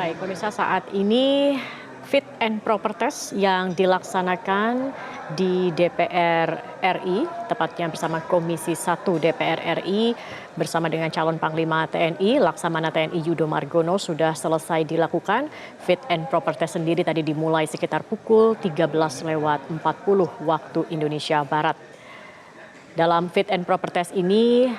Baik, pemirsa saat ini fit and proper test yang dilaksanakan di DPR RI, tepatnya bersama Komisi 1 DPR RI bersama dengan calon Panglima TNI, Laksamana TNI Yudo Margono sudah selesai dilakukan. Fit and proper test sendiri tadi dimulai sekitar pukul 13.40 waktu Indonesia Barat. Dalam fit and proper test ini,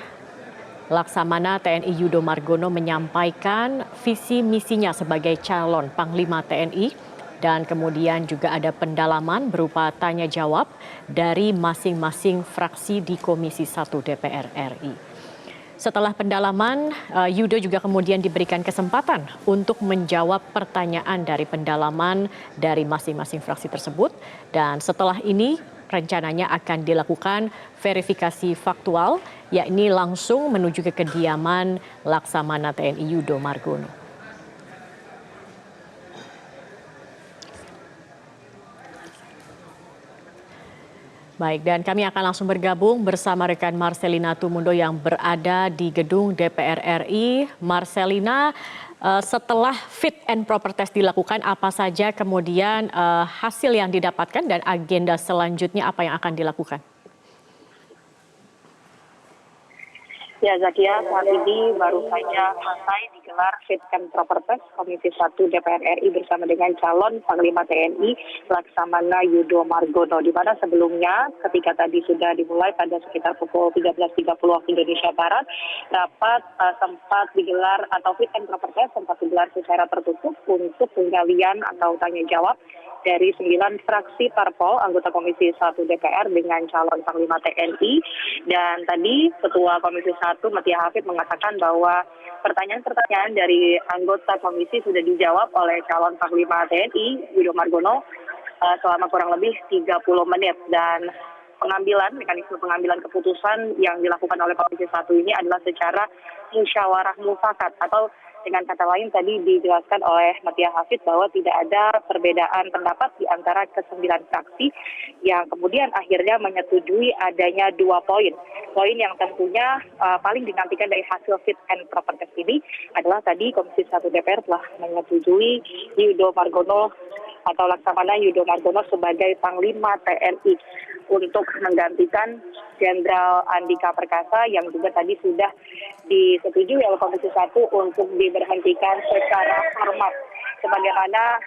Laksamana TNI Yudo Margono menyampaikan visi misinya sebagai calon Panglima TNI dan kemudian juga ada pendalaman berupa tanya jawab dari masing-masing fraksi di Komisi 1 DPR RI. Setelah pendalaman, Yudo juga kemudian diberikan kesempatan untuk menjawab pertanyaan dari pendalaman dari masing-masing fraksi tersebut dan setelah ini rencananya akan dilakukan verifikasi faktual, yakni langsung menuju ke kediaman Laksamana TNI Yudo Margono. Baik, dan kami akan langsung bergabung bersama rekan Marcelina Tumundo yang berada di gedung DPR RI. Marcelina, setelah fit and proper test dilakukan, apa saja kemudian hasil yang didapatkan dan agenda selanjutnya apa yang akan dilakukan? Ya, Zakia, saat ini baru saja selesai digelar fit and proper test Komisi 1 DPR RI bersama dengan calon Panglima TNI Laksamana Yudo Margono, di mana sebelumnya ketika tadi sudah dimulai pada sekitar pukul 13.30 waktu Indonesia Barat, rapat sempat digelar atau fit and proper test sempat digelar secara tertutup untuk penggalian atau tanya jawab dari 9 fraksi parpol anggota Komisi 1 DPR dengan calon Panglima TNI. Dan tadi Ketua Komisi 1 Matia Hafid mengatakan bahwa pertanyaan-pertanyaan dari anggota komisi sudah dijawab oleh calon Panglima TNI Yudo Margono selama kurang lebih 30 menit. Dan mekanisme pengambilan keputusan yang dilakukan oleh Komisi 1 ini adalah secara musyawarah mufakat, atau dengan kata lain tadi dijelaskan oleh Matia Hafid bahwa tidak ada perbedaan pendapat di antara ke-9 fraksi yang kemudian akhirnya menyetujui adanya 2 poin. Poin yang tentunya paling dinantikan dari hasil fit and proper test ini adalah tadi Komisi 1 DPR telah menyetujui Yudo Margono atau Laksamana Yudo Margono sebagai Panglima TNI untuk menggantikan Jenderal Andika Perkasa yang juga tadi sudah disetujui oleh Komisi 1 untuk diberhentikan secara hormat. Sebagaimana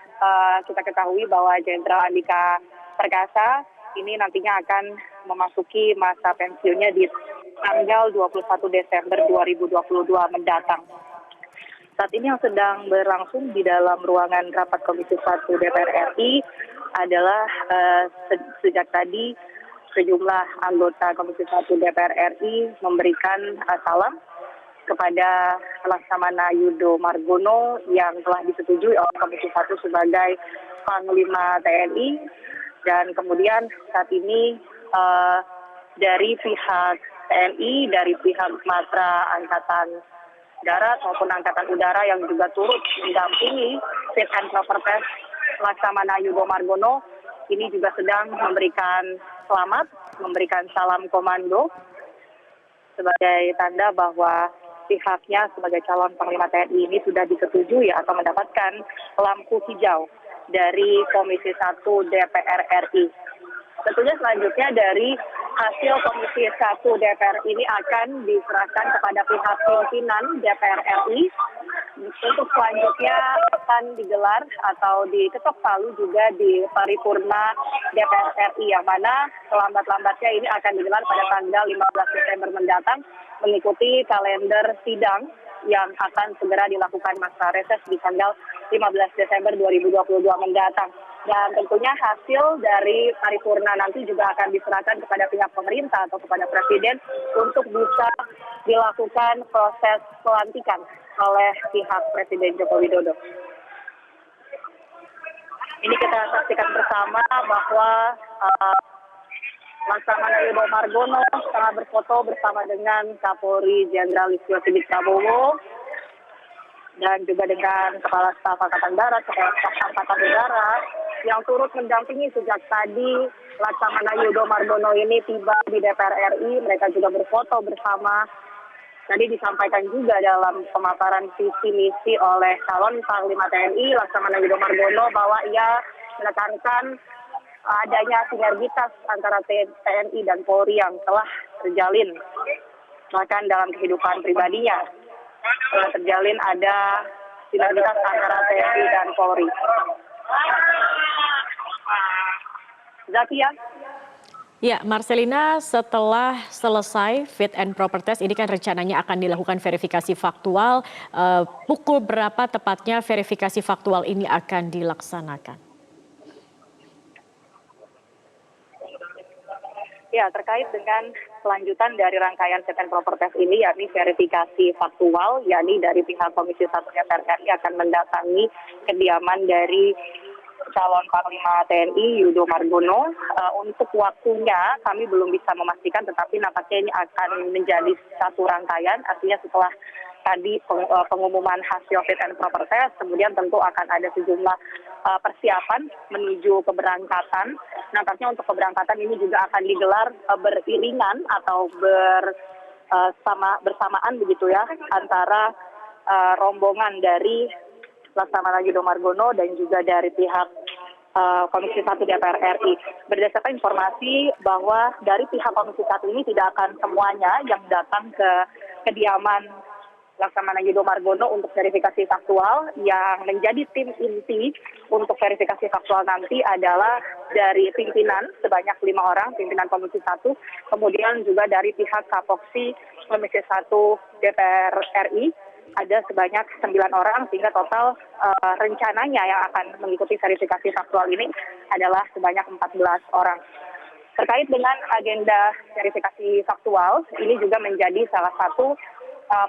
kita ketahui bahwa Jenderal Andika Perkasa ini nantinya akan memasuki masa pensiunnya di tanggal 21 Desember 2022 mendatang. Saat ini yang sedang berlangsung di dalam ruangan rapat Komisi 1 DPR RI adalah sejak tadi sejumlah anggota Komisi 1 DPR RI memberikan salam kepada Laksamana Yudo Margono yang telah disetujui oleh Komisi 1 sebagai Panglima TNI. Dan kemudian saat ini dari pihak TNI, dari pihak Matra Angkatan Darat maupun Angkatan Udara yang juga turut mendampingi fit and proper test Laksamana Yudo Margono ini juga sedang memberikan selamat, memberikan salam komando sebagai tanda bahwa pihaknya sebagai calon Panglima TNI ini sudah disetujui atau mendapatkan lampu hijau dari Komisi 1 DPR RI. Tentunya selanjutnya dari hasil Komisi 1 DPR ini akan diserahkan kepada pihak pimpinan DPR RI. Untuk selanjutnya akan digelar atau diketok palu juga di paripurna DPR RI, yang mana selambat-lambatnya ini akan digelar pada tanggal 15 Desember mendatang mengikuti kalender sidang yang akan segera dilakukan masa reses di tanggal 15 Desember 2022 mendatang. Dan tentunya hasil dari paripurna nanti juga akan diserahkan kepada pihak pemerintah atau kepada Presiden untuk bisa dilakukan proses pelantikan oleh pihak Presiden Joko Widodo. Ini kita saksikan bersama bahwa Laksamana Yudo Margono tengah berfoto bersama dengan Kapolri Jenderal Listio Sigit Prabowo dan juga dengan Kepala Staf Angkatan Darat, Kepala Staf Angkatan Udara yang turut mendampingi sejak tadi Laksamana Yudo Margono ini tiba di DPR RI. Mereka juga berfoto bersama Tadi disampaikan juga dalam pemaparan visi misi oleh calon Panglima TNI Laksamana Yudo Margono bahwa ia menekankan adanya sinergitas antara TNI dan Polri yang telah terjalin, bahkan dalam kehidupan pribadinya telah terjalin ada sinergitas antara TNI dan Polri. Zakia. Ya, Marcelina, setelah selesai fit and proper test, ini kan rencananya akan dilakukan verifikasi faktual. Pukul berapa tepatnya verifikasi faktual ini akan dilaksanakan? Ya, terkait dengan kelanjutan dari rangkaian fit and proper test ini, yakni verifikasi faktual, yakni dari pihak Komisi 1 DPR RI akan mendatangi kediaman dari calon Panglima TNI Yudo Margono. Untuk waktunya kami belum bisa memastikan, tetapi nampaknya ini akan menjadi satu rangkaian. Artinya setelah tadi pengumuman hasil fit and proper test, kemudian tentu akan ada sejumlah persiapan menuju keberangkatan. Nampaknya untuk keberangkatan ini juga akan digelar beriringan atau bersamaan begitu ya, antara rombongan dari Laksamana Yudo Margono dan juga dari pihak Komisi 1 DPR RI. Berdasarkan informasi bahwa dari pihak Komisi 1 ini tidak akan semuanya yang datang ke kediaman Laksamana Yudo Margono untuk verifikasi faktual. Yang menjadi tim inti untuk verifikasi faktual nanti adalah dari pimpinan sebanyak 5 orang, pimpinan Komisi 1, kemudian juga dari pihak Kapoksi Komisi 1 DPR RI, ada sebanyak 9 orang, sehingga total rencananya yang akan mengikuti verifikasi faktual ini adalah sebanyak 14 orang. Terkait dengan agenda verifikasi faktual, ini juga menjadi salah satu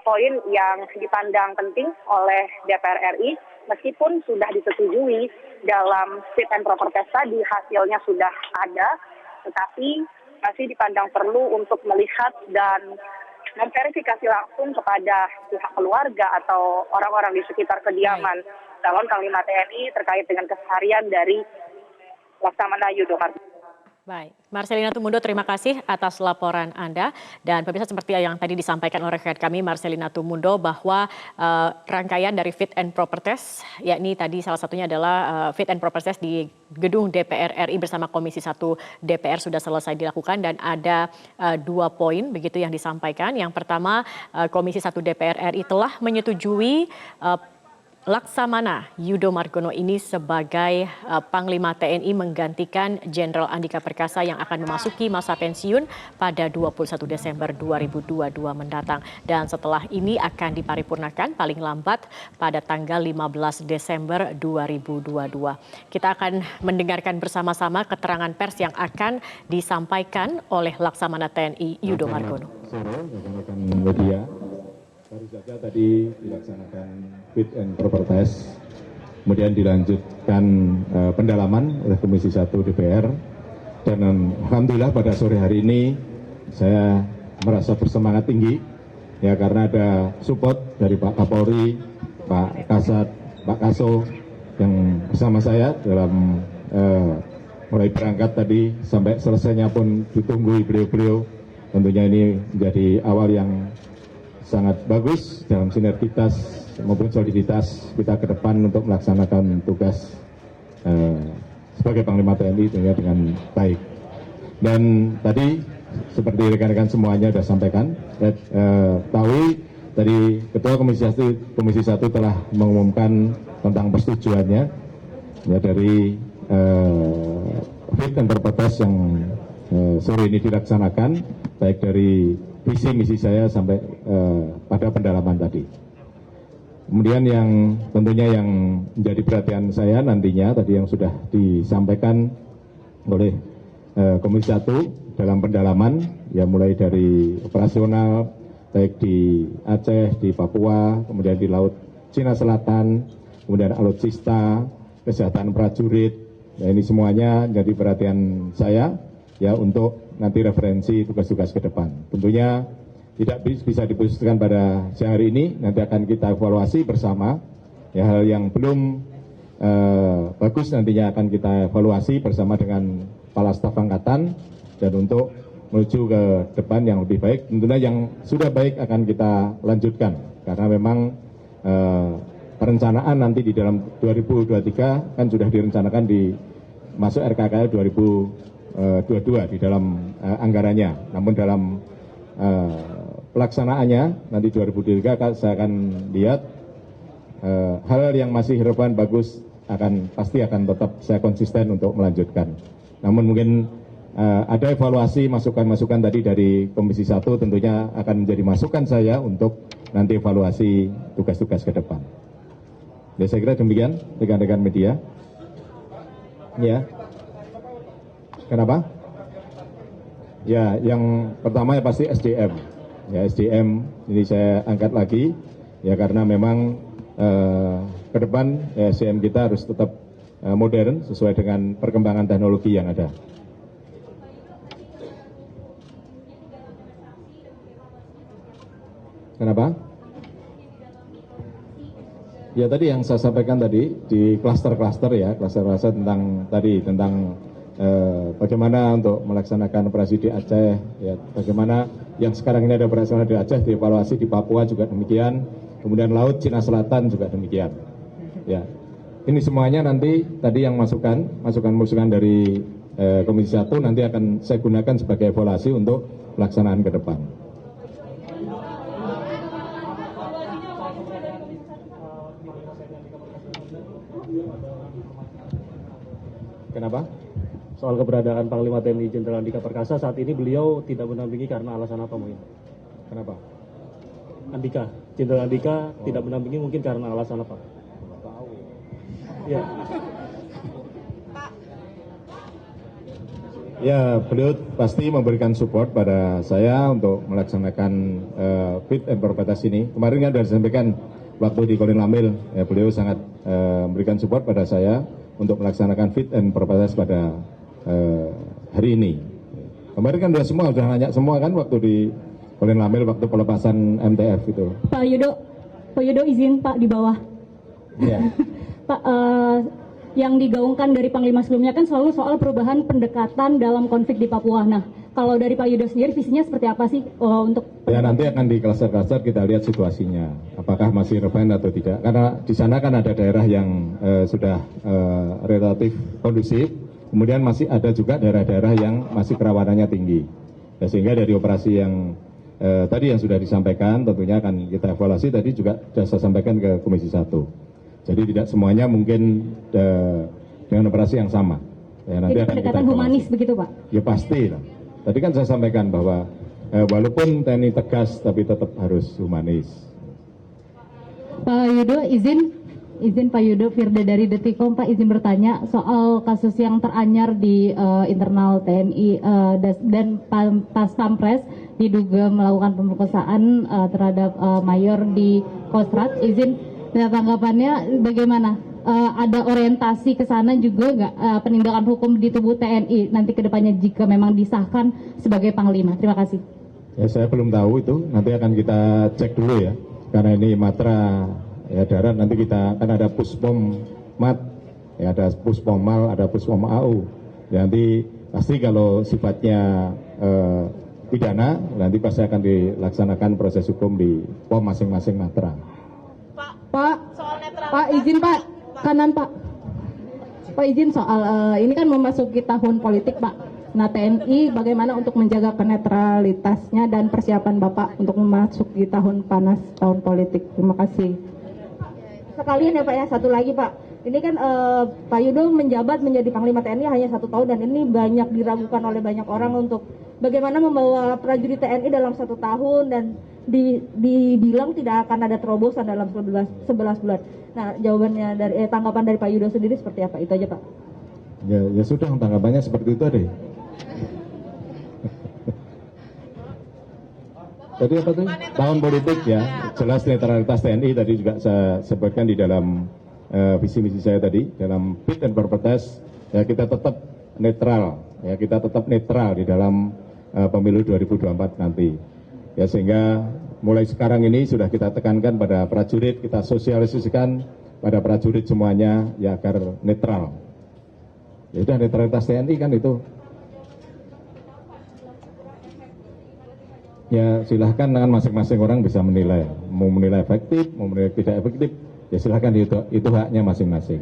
poin yang dipandang penting oleh DPR RI, meskipun sudah disetujui dalam fit and proper test tadi, hasilnya sudah ada, tetapi masih dipandang perlu untuk melihat dan memverifikasi langsung kepada pihak keluarga atau orang-orang di sekitar kediaman calon Panglima TNI terkait dengan keseharian dari Laksamana Yudo Margono. Baik, Marcelina Tumundo, terima kasih atas laporan Anda. Dan pemirsa, seperti yang tadi disampaikan oleh rekan kami Marcelina Tumundo, bahwa rangkaian dari fit and proper test, yakni tadi salah satunya adalah fit and proper test di gedung DPR RI bersama Komisi 1 DPR sudah selesai dilakukan, dan ada 2 poin begitu yang disampaikan. Yang pertama, Komisi 1 DPR RI telah menyetujui Laksamana Yudo Margono ini sebagai Panglima TNI menggantikan Jenderal Andika Perkasa yang akan memasuki masa pensiun pada 21 Desember 2022 mendatang. Dan setelah ini akan diparipurnakan paling lambat pada tanggal 15 Desember 2022. Kita akan mendengarkan bersama-sama keterangan pers yang akan disampaikan oleh Laksamana TNI Yudo Margono. Rekan-rekan media, baru saja tadi dilaksanakan fit and proper test, kemudian dilanjutkan pendalaman oleh Komisi 1 DPR, dan alhamdulillah pada sore hari ini saya merasa bersemangat tinggi ya, karena ada support dari Pak Kapolri, Pak Kasat, Pak Kaso yang bersama saya dalam mulai berangkat tadi sampai selesainya pun ditunggu beliau-beliau. Tentunya ini menjadi awal yang sangat bagus dalam sinergitas maupun soliditas kita ke depan untuk melaksanakan tugas sebagai Panglima TNI tentunya dengan baik. Dan tadi seperti rekan-rekan semuanya sudah sampaikan, tahu tadi Ketua Komisi 1 telah mengumumkan tentang persetujuannya ya dari fit and proper test yang sore ini dilaksanakan, baik dari visi misi saya sampai pada pendalaman tadi. Kemudian yang tentunya yang menjadi perhatian saya nantinya tadi yang sudah disampaikan oleh Komisi 1 dalam pendalaman, ya mulai dari operasional baik di Aceh, di Papua, kemudian di Laut Cina Selatan, kemudian alutsista, kesehatan prajurit, ya ini semuanya jadi perhatian saya ya untuk nanti referensi tugas-tugas ke depan. Tentunya tidak bisa diputuskan pada siang hari ini, nanti akan kita evaluasi bersama. Ya, hal yang belum bagus nantinya akan kita evaluasi bersama dengan Kepala Staf Angkatan, dan untuk menuju ke depan yang lebih baik. Tentunya yang sudah baik akan kita lanjutkan karena memang perencanaan nanti di dalam 2023 kan sudah direncanakan di masuk RKKL 2022 di dalam anggarannya. Namun dalam pelaksanaannya nanti 2023 saya akan lihat hal yang masih relevan bagus pasti akan tetap saya konsisten untuk melanjutkan. Namun mungkin ada evaluasi masukan-masukan tadi dari Komisi 1 tentunya akan menjadi masukan saya untuk nanti evaluasi tugas-tugas ke depan. Ya saya kira demikian rekan-rekan media. Ya. Kenapa? Ya, yang pertama ya pasti SDM. Ya SDM ini saya angkat lagi ya karena memang ke depan ya, SDM kita harus tetap modern sesuai dengan perkembangan teknologi yang ada. Kenapa? Ya tadi yang saya sampaikan tadi di klaster-klaster ya, klaster-klaster tentang bagaimana untuk melaksanakan operasi di Aceh, ya, bagaimana yang sekarang ini ada operasi di Aceh, dievaluasi di Papua juga demikian, kemudian Laut Cina Selatan juga demikian. Ya, ini semuanya nanti tadi yang masukan dari Komisi 1 nanti akan saya gunakan sebagai evaluasi untuk pelaksanaan ke depan. Kenapa? Soal keberadaan Panglima TNI Jenderal Andika Perkasa saat ini beliau tidak mendampingi karena alasan apa mungkin? Kenapa? Jenderal Andika tidak mendampingi mungkin karena alasan apa? Ya. Ya, beliau pasti memberikan support pada saya untuk melaksanakan fit and proper test ini. Kemarin kan sudah disampaikan waktu di Kolin Lamil, ya, beliau sangat memberikan support pada saya untuk melaksanakan fit and proper test pada hari ini. Kemarin kan sudah nanya semua kan waktu di Kolin Lamil waktu pelepasan MTF itu. Pak Yudo izin Pak di bawah. Ya. Pak, yang digaungkan dari Panglima sebelumnya kan selalu soal perubahan pendekatan dalam konflik di Papua. Nah, kalau dari Pak Yudo sendiri visinya seperti apa sih untuk? Ya nanti akan di klaster-klaster kita lihat situasinya, apakah masih relevan atau tidak. Karena di sana kan ada daerah yang sudah relatif kondusif, kemudian masih ada juga daerah-daerah yang masih kerawanannya tinggi. Ya, sehingga dari operasi yang tadi yang sudah disampaikan tentunya akan kita evaluasi. Tadi juga sudah saya sampaikan ke Komisi 1. Jadi tidak semuanya mungkin dengan operasi yang sama. Ya, nanti jadi akan pendekatan humanis begitu Pak? Ya pasti lah. Tadi kan saya sampaikan bahwa walaupun TNI tegas tapi tetap harus humanis. Pak Yudo izin Pak Yudo, Firda dari Detikom, Pak izin bertanya soal kasus yang teranyar di internal TNI dan Pas Pampres diduga melakukan pemerkosaan terhadap mayor di Kostrad. Izin tanggapannya bagaimana? Ada orientasi ke sana juga nggak penindakan hukum di tubuh TNI nanti kedepannya jika memang disahkan sebagai Panglima? Terima kasih. Ya saya belum tahu itu, nanti akan kita cek dulu ya, karena ini matra ya darat, nanti kita kan ada puspom mat, ya ada puspomal, ada puspom AU. Ya, nanti pasti kalau sifatnya pidana, nanti pasti akan dilaksanakan proses hukum di POM masing-masing matra. Pak izin Pak, kanan Pak. Pak izin soal ini kan memasuki tahun politik Pak. Nah TNI bagaimana untuk menjaga netralitasnya dan persiapan Bapak untuk memasuki tahun panas, tahun politik. Terima kasih. Sekalian ya Pak ya, satu lagi Pak. Ini kan Pak Yudo menjabat menjadi Panglima TNI hanya 1 tahun dan ini banyak diragukan oleh banyak orang untuk bagaimana membawa prajurit TNI dalam 1 tahun dan dibilang tidak akan ada terobosan dalam 11 bulan. Nah, jawabannya dari tanggapan dari Pak Yudo sendiri seperti apa? Itu aja, Pak. Ya sudah, tanggapannya seperti itu deh. Tadi apa tuh? Tahun politik ya. Jelas netralitas TNI tadi juga saya sebutkan di dalam visi misi saya tadi dalam fit and proper test. Ya kita tetap netral. Ya kita tetap netral di dalam pemilu 2024 nanti. Ya sehingga mulai sekarang ini sudah kita tekankan pada prajurit, kita sosialisasikan pada prajurit semuanya ya agar netral. Ya udah netralitas TNI kan itu. Ya silahkan kan masing-masing orang bisa menilai, mau menilai efektif, mau menilai tidak efektif, ya silahkan itu haknya masing-masing.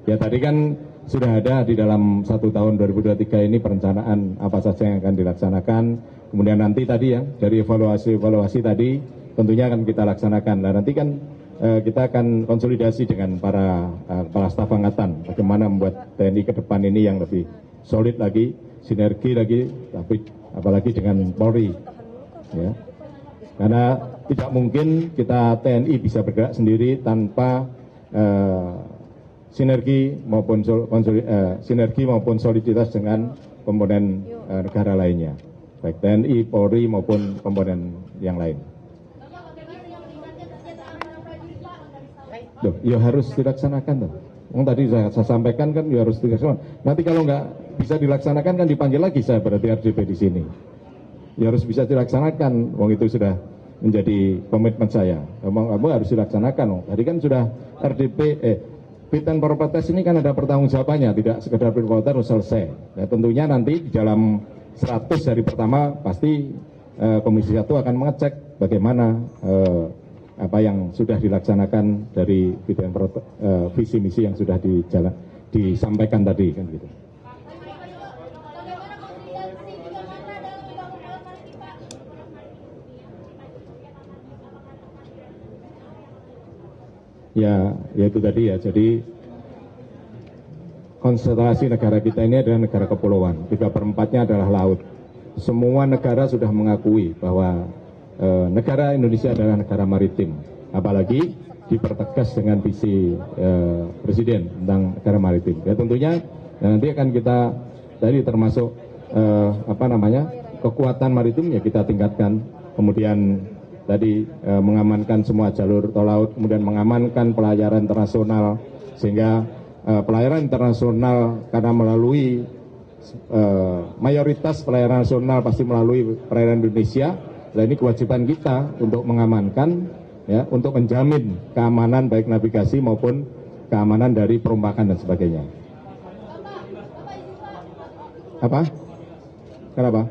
Ya tadi kan sudah ada di dalam 1 tahun 2023 ini perencanaan apa saja yang akan dilaksanakan, kemudian nanti tadi ya dari evaluasi tadi tentunya akan kita laksanakan. Nah nanti kan kita akan konsolidasi dengan para kepala staf angkatan, bagaimana membuat TNI ke depan ini yang lebih solid lagi, sinergi lagi, tapi apalagi dengan Polri. Ya. Karena tidak mungkin kita TNI bisa bergerak sendiri tanpa sinergi maupun soliditas dengan komponen negara lainnya, baik TNI, Polri maupun komponen yang lain. Loh, ya harus dilaksanakan tuh. Yang tadi saya sampaikan kan ya harus dilaksanakan. Nanti kalau nggak bisa dilaksanakan kan dipanggil lagi saya berarti RDP di sini. Ya harus bisa dilaksanakan, wong itu sudah menjadi komitmen saya. Kamu harus dilaksanakan, wong. Tadi kan sudah RDP, fit and proper test ini kan ada pertanggungjawabannya, tidak sekedar fit and proper test selesai. Nah, tentunya nanti di dalam 100 hari pertama pasti Komisi 1 akan mengecek bagaimana apa yang sudah dilaksanakan dari fit and proper visi misi yang sudah disampaikan tadi kan gitu. Ya itu tadi ya, jadi konstelasi negara kita ini adalah negara kepulauan, 3/4-nya adalah laut. Semua negara sudah mengakui bahwa negara Indonesia adalah negara maritim, apalagi dipertegas dengan visi Presiden tentang negara maritim. Ya tentunya nanti akan kita tadi termasuk kekuatan maritim ya kita tingkatkan, kemudian tadi mengamankan semua jalur tol laut, kemudian mengamankan pelayaran internasional, sehingga pelayaran internasional karena melalui mayoritas pelayaran nasional pasti melalui perairan Indonesia. Nah ini kewajiban kita untuk mengamankan, ya, untuk menjamin keamanan baik navigasi maupun keamanan dari perombakan dan sebagainya. Apa? Kenapa?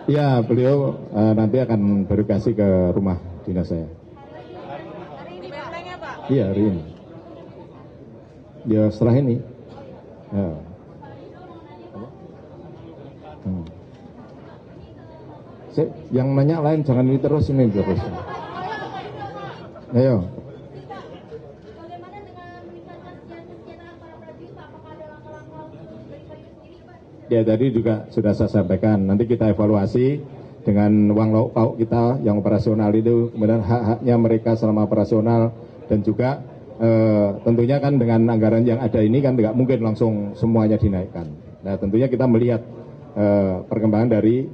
Ya, beliau nanti akan berkasi ke rumah dinas saya. Iya, hari ini. Ya, setelah ini. Ya. Yang nanya lain, jangan ini terus. Ayo. Ya tadi juga sudah saya sampaikan, nanti kita evaluasi dengan uang lauk pauk kita yang operasional itu, kemudian hak-haknya mereka selama operasional, dan juga tentunya kan dengan anggaran yang ada ini kan tidak mungkin langsung semuanya dinaikkan. Nah tentunya kita melihat perkembangan dari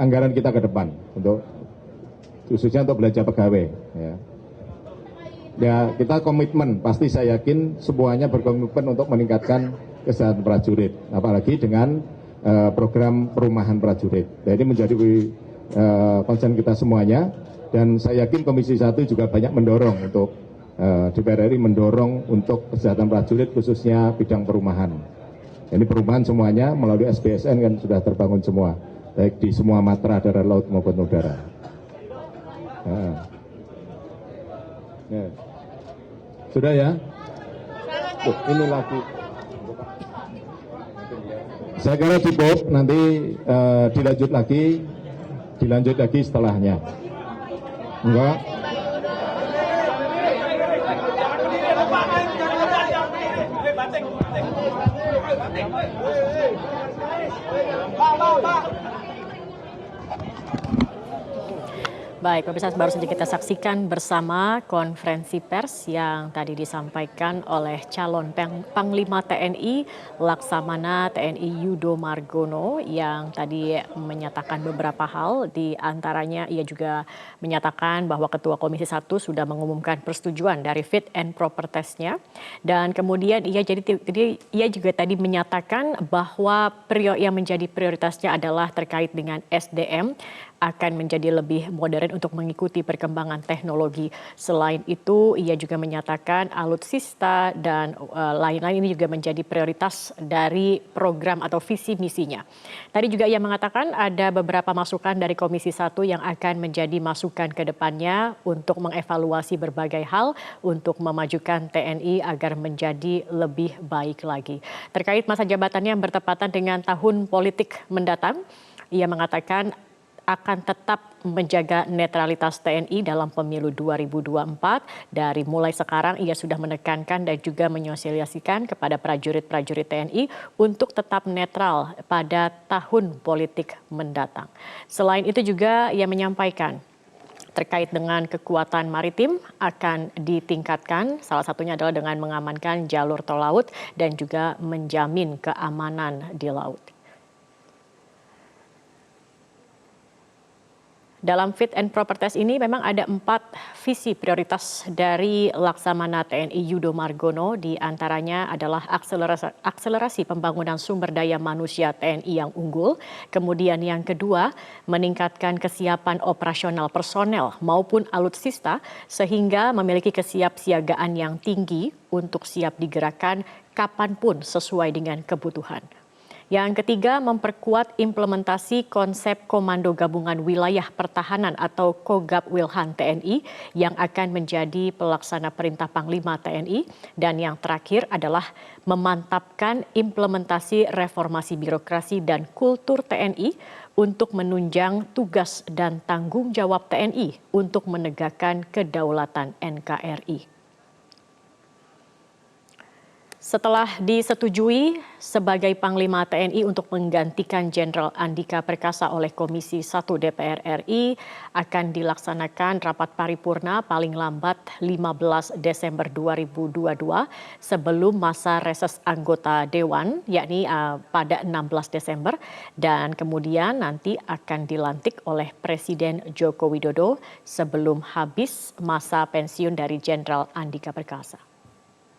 anggaran kita ke depan untuk khususnya untuk belanja pegawai. Ya kita komitmen, pasti saya yakin semuanya berkomitmen untuk meningkatkan kesehatan prajurit, apalagi dengan program perumahan prajurit. Nah, ini menjadi concern kita semuanya, dan saya yakin Komisi 1 juga banyak mendorong untuk DPR RI mendorong untuk kesehatan prajurit khususnya bidang perumahan. Ini perumahan semuanya melalui SBSN kan sudah terbangun semua, baik di semua matra darat, laut maupun udara. Sudah ya? Ini lagi. Saya kira cukup, nanti dilanjut lagi setelahnya. Enggak? Baik, pemirsa, baru saja kita saksikan bersama konferensi pers yang tadi disampaikan oleh calon Panglima TNI Laksamana TNI Yudo Margono yang tadi menyatakan beberapa hal, di antaranya ia juga menyatakan bahwa Ketua Komisi 1 sudah mengumumkan persetujuan dari fit and proper test-nya, dan kemudian ia juga tadi menyatakan bahwa yang menjadi prioritasnya adalah terkait dengan SDM, akan menjadi lebih modern untuk mengikuti perkembangan teknologi. Selain itu, ia juga menyatakan alutsista dan lain-lain ini juga menjadi prioritas dari program atau visi misinya. Tadi juga ia mengatakan ada beberapa masukan dari Komisi 1 yang akan menjadi masukan ke depannya untuk mengevaluasi berbagai hal untuk memajukan TNI agar menjadi lebih baik lagi. Terkait masa jabatannya yang bertepatan dengan tahun politik mendatang, ia mengatakan akan tetap menjaga netralitas TNI dalam pemilu 2024. Dari mulai sekarang ia sudah menekankan dan juga menyosialisasikan kepada prajurit-prajurit TNI untuk tetap netral pada tahun politik mendatang. Selain itu juga ia menyampaikan terkait dengan kekuatan maritim akan ditingkatkan, salah satunya adalah dengan mengamankan jalur tol laut dan juga menjamin keamanan di laut. Dalam fit and proper test ini memang ada 4 visi prioritas dari Laksamana TNI Yudo Margono, di antaranya adalah akselerasi pembangunan sumber daya manusia TNI yang unggul. Kemudian yang kedua, meningkatkan kesiapan operasional personel maupun alutsista sehingga memiliki kesiapsiagaan yang tinggi untuk siap digerakkan kapanpun sesuai dengan kebutuhan. Yang ketiga, memperkuat implementasi konsep Komando Gabungan Wilayah Pertahanan atau Kogab Wilhan TNI yang akan menjadi pelaksana perintah Panglima TNI. Dan yang terakhir adalah memantapkan implementasi reformasi birokrasi dan kultur TNI untuk menunjang tugas dan tanggung jawab TNI untuk menegakkan kedaulatan NKRI. Setelah disetujui sebagai Panglima TNI untuk menggantikan Jenderal Andika Perkasa oleh Komisi 1 DPR RI, akan dilaksanakan rapat paripurna paling lambat 15 Desember 2022 sebelum masa reses anggota Dewan, yakni pada 16 Desember, dan kemudian nanti akan dilantik oleh Presiden Joko Widodo sebelum habis masa pensiun dari Jenderal Andika Perkasa.